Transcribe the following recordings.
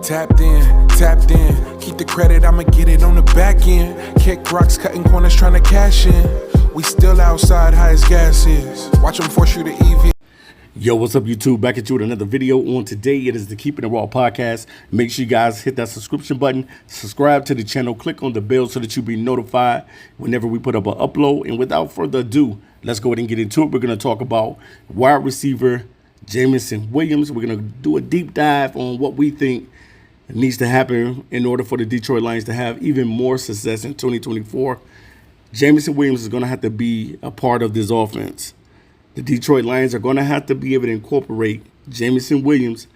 Tapped in. Keep the credit, I'ma get it on the back end. Kick rocks, cutting corners, trying to cash in. We still outside, high as gas is. Watch them force you to EV. Yo, what's up, YouTube? Back at you with another video. On today, it is the Keeping It Raw podcast. Make sure you guys hit that subscription button, subscribe to the channel, click on the bell so that you'll be notified whenever we put up an upload. And without further ado, let's go ahead and get into it. We're going to talk about wide receiver Jameson Williams. We're going to do a deep dive on what we think needs to happen in order for the Detroit Lions to have even more success in 2024. Jameson Williams is going to have to be a part of this offense. The Detroit Lions are going to have to be able to incorporate Jameson Williams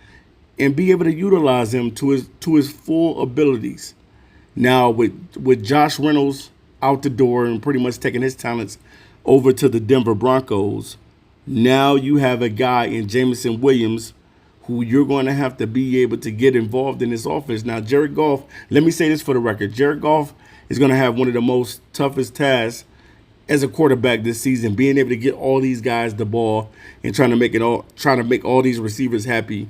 and be able to utilize him to his full abilities. Now, with Josh Reynolds out the door and pretty much taking his talents over to the Denver Broncos, now you have a guy in Jameson Williams who you're going to have to be able to get involved in this offense. Now, Jared Goff, let me say this for the record. Jared Goff is going to have one of the most toughest tasks as a quarterback this season, being able to get all these guys the ball and trying to make all these receivers happy,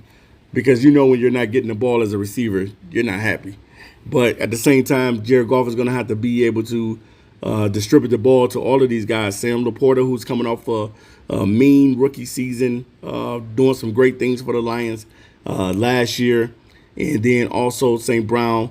because you know when you're not getting the ball as a receiver, you're not happy. But at the same time, Jared Goff is going to have to be able to distribute the ball to all of these guys. Sam Laporta, who's coming off a mean rookie season, doing some great things for the Lions last year, and then also St. Brown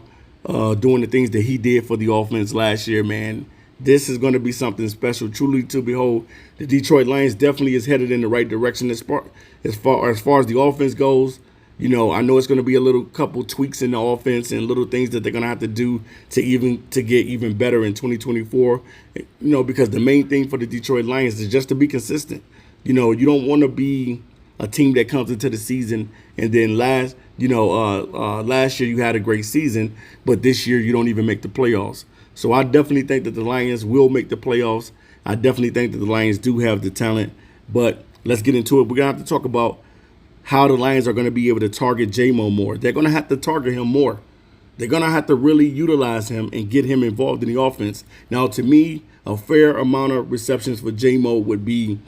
doing the things that he did for the offense last year, man. This is going to be something special, truly to behold. The Detroit Lions definitely is headed in the right direction as far as the offense goes. You know, I know it's going to be a couple tweaks in the offense and little things that they're going to have to do to get even better in 2024. You know, because the main thing for the Detroit Lions is just to be consistent. You know, you don't want to be a team that comes into the season and then last year you had a great season, but this year you don't even make the playoffs. So I definitely think that the Lions will make the playoffs. I definitely think that the Lions do have the talent. But let's get into it. We're going to have to talk about how the Lions are going to be able to target J-Mo more. They're going to have to target him more. They're going to have to really utilize him and get him involved in the offense. Now, to me, a fair amount of receptions for J-Mo would be,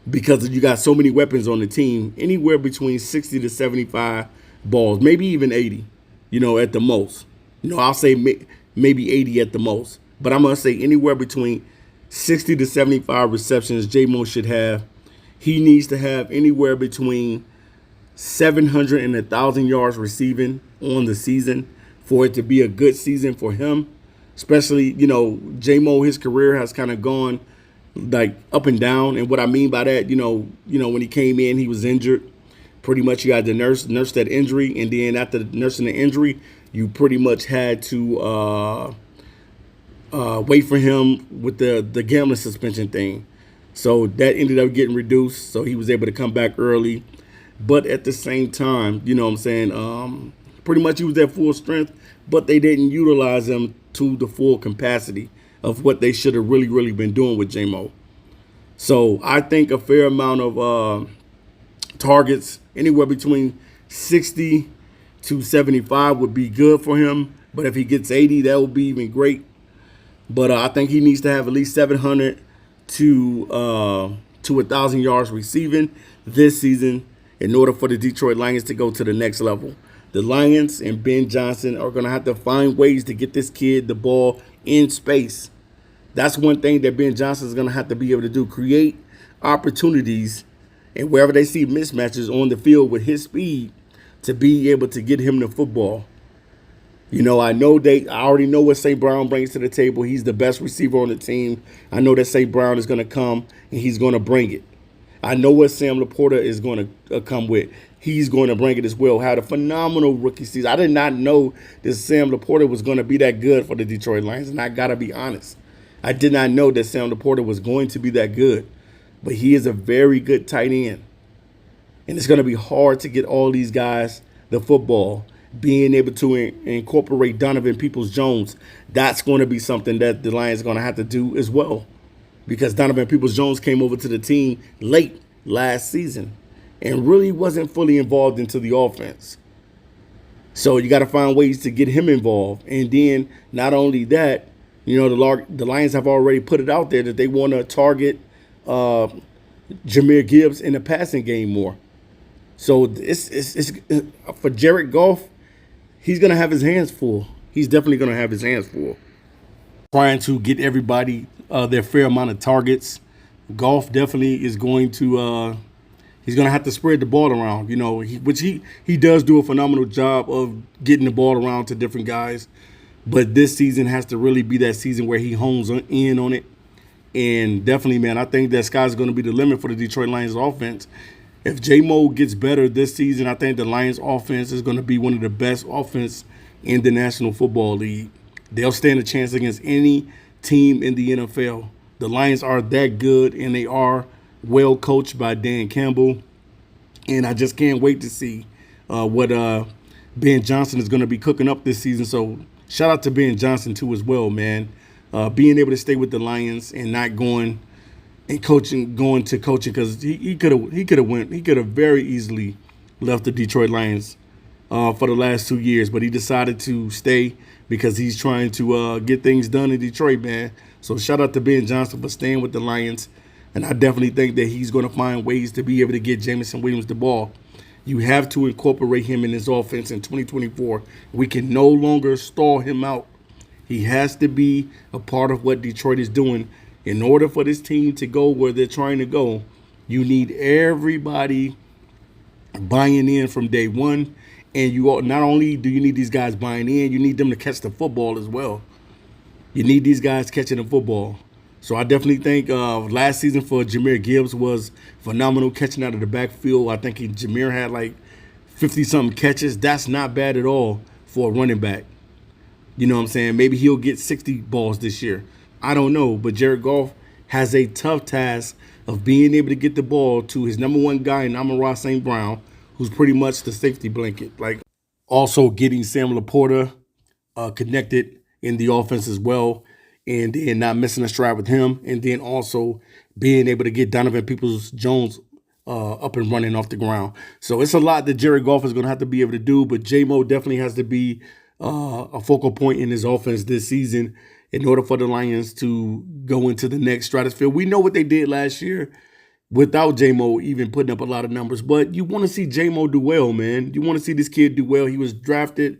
because you got so many weapons on the team, anywhere between 60 to 75 balls, maybe even 80, at the most. I'll say maybe 80 at the most. But I'm going to say anywhere between 60 to 75 receptions J-Mo should have. He needs to have anywhere between 700 and 1,000 yards receiving on the season for it to be a good season for him. Especially, J-Mo, his career has kind of gone like up and down. And what I mean by that, when he came in, he was injured. Pretty much you had to nurse that injury. And then after nursing the injury, you pretty much had to wait for him with the gambling suspension thing. So that ended up getting reduced. So he was able to come back early. But at the same time, pretty much he was at full strength, but they didn't utilize him to the full capacity of what they should have really, really been doing with J-Mo. So I think a fair amount of targets, anywhere between 60 to 75 would be good for him. But if he gets 80, that would be even great. But I think he needs to have at least 700 to 1,000 yards receiving this season in order for the Detroit Lions to go to the next level. The Lions and Ben Johnson are going to have to find ways to get this kid the ball in space. That's one thing that Ben Johnson is going to have to be able to do, create opportunities, and wherever they see mismatches on the field with his speed, to be able to get him the football. I already know what St. Brown brings to the table. He's the best receiver on the team. I know that St. Brown is going to come and he's going to bring it. I know what Sam Laporta is going to come with. He's going to bring it as well. Had a phenomenal rookie season. I did not know that Sam Laporta was going to be that good for the Detroit Lions, and I got to be honest. I did not know that Sam Laporta was going to be that good, but he is a very good tight end. And it's going to be hard to get all these guys the football. Being able to incorporate Donovan Peoples-Jones, that's going to be something that the Lions are going to have to do as well, because Donovan Peoples-Jones came over to the team late last season and really wasn't fully involved into the offense. So you got to find ways to get him involved. And then not only that, the Lions have already put it out there that they want to target Jahmyr Gibbs in the passing game more. So it's for Jared Goff, he's going to have his hands full. He's definitely going to have his hands full. Trying to get everybody their fair amount of targets. Goff definitely is going to he's going to have to spread the ball around, you know, which he does do a phenomenal job of getting the ball around to different guys. But this season has to really be that season where he hones in on it. And definitely, man, I think that sky's going to be the limit for the Detroit Lions offense. If J-Mo gets better this season, I think the Lions offense is going to be one of the best offense in the National Football League. They'll stand a chance against any team in the NFL. The Lions are that good, and they are well coached by Dan Campbell. And I just can't wait to see what Ben Johnson is going to be cooking up this season. So shout out to Ben Johnson, too, as well, man. Being able to stay with the Lions and not going to coaching, because he could have very easily left the Detroit Lions for the last 2 years, but he decided to stay because he's trying to get things done in Detroit, man. So shout out to Ben Johnson for staying with the Lions, and I definitely think that he's going to find ways to be able to get Jameson Williams the ball. You have to incorporate him in his offense in 2024. We can no longer stall him out. He has to be a part of what Detroit is doing. In order for this team to go where they're trying to go, you need everybody buying in from day one. And not only do you need these guys buying in, you need them to catch the football as well. You need these guys catching the football. So I definitely think last season for Jahmyr Gibbs was phenomenal catching out of the backfield. I think Jahmyr had like 50-something catches. That's not bad at all for a running back. You know what I'm saying? Maybe he'll get 60 balls this year. I don't know. But Jared Goff has a tough task of being able to get the ball to his number one guy in Amon-Ra St. Brown, who's pretty much the safety blanket. Like, also getting Sam Laporta connected in the offense as well, and then not missing a stride with him, and then also being able to get Donovan Peoples-Jones up and running off the ground. So it's a lot that Jared Goff is going to have to be able to do, but J-Mo definitely has to be a focal point in his offense this season in order for the Lions to go into the next stratosphere. We know what they did last year without J-Mo even putting up a lot of numbers, but you want to see J-Mo do well, man. You want to see this kid do well. He was drafted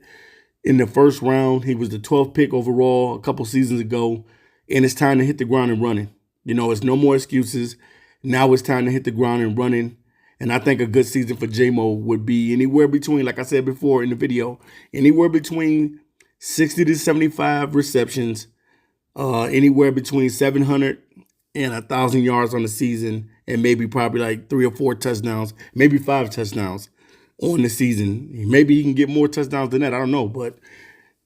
in the first round. He was the 12th pick overall a couple seasons ago, and it's time to hit the ground and running. You know, it's no more excuses. Now it's time to hit the ground and running. And I think a good season for J-Mo would be anywhere between, like I said before in the video, anywhere between 60 to 75 receptions, anywhere between 700 and 1,000 yards on the season, and maybe probably like 3 or 4 touchdowns, maybe 5 touchdowns on the season. Maybe he can get more touchdowns than that. I don't know, but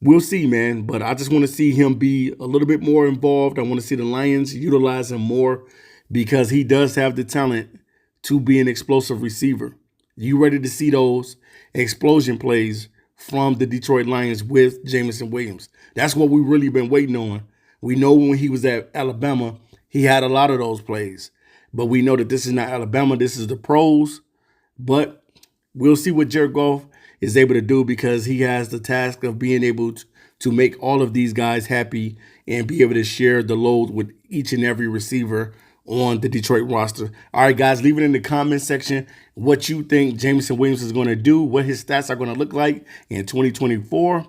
we'll see, man. But I just want to see him be a little bit more involved. I want to see the Lions utilize him more because he does have the talent to be an explosive receiver. You ready to see those explosion plays from the Detroit Lions with Jameson Williams? That's what we've really been waiting on. We know when he was at Alabama, he had a lot of those plays. But we know that this is not Alabama. This is the pros. But we'll see what Jared Goff is able to do because he has the task of being able to make all of these guys happy and be able to share the load with each and every receiver on the Detroit roster. All right, guys, leave it in the comment section what you think Jameson Williams is going to do, what his stats are going to look like in 2024.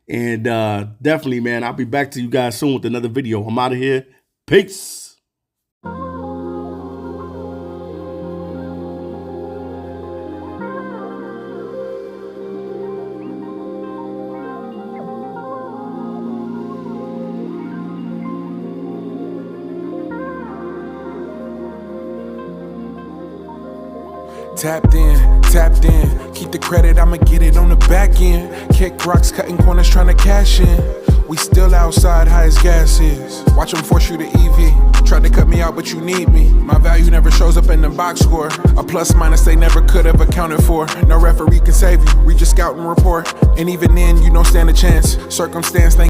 And definitely, man, I'll be back to you guys soon with another video. I'm out of here. Peace. Tapped in, keep the credit, I'ma get it on the back end. Kick rocks, cutting corners, trying to cash in. We still outside, high as gas is. Watch them force you to EV. Tried to cut me out, but you need me. My value never shows up in the box score. A plus minus they never could have accounted for. No referee can save you, read your scouting report. And even then, you don't stand a chance. Circumstance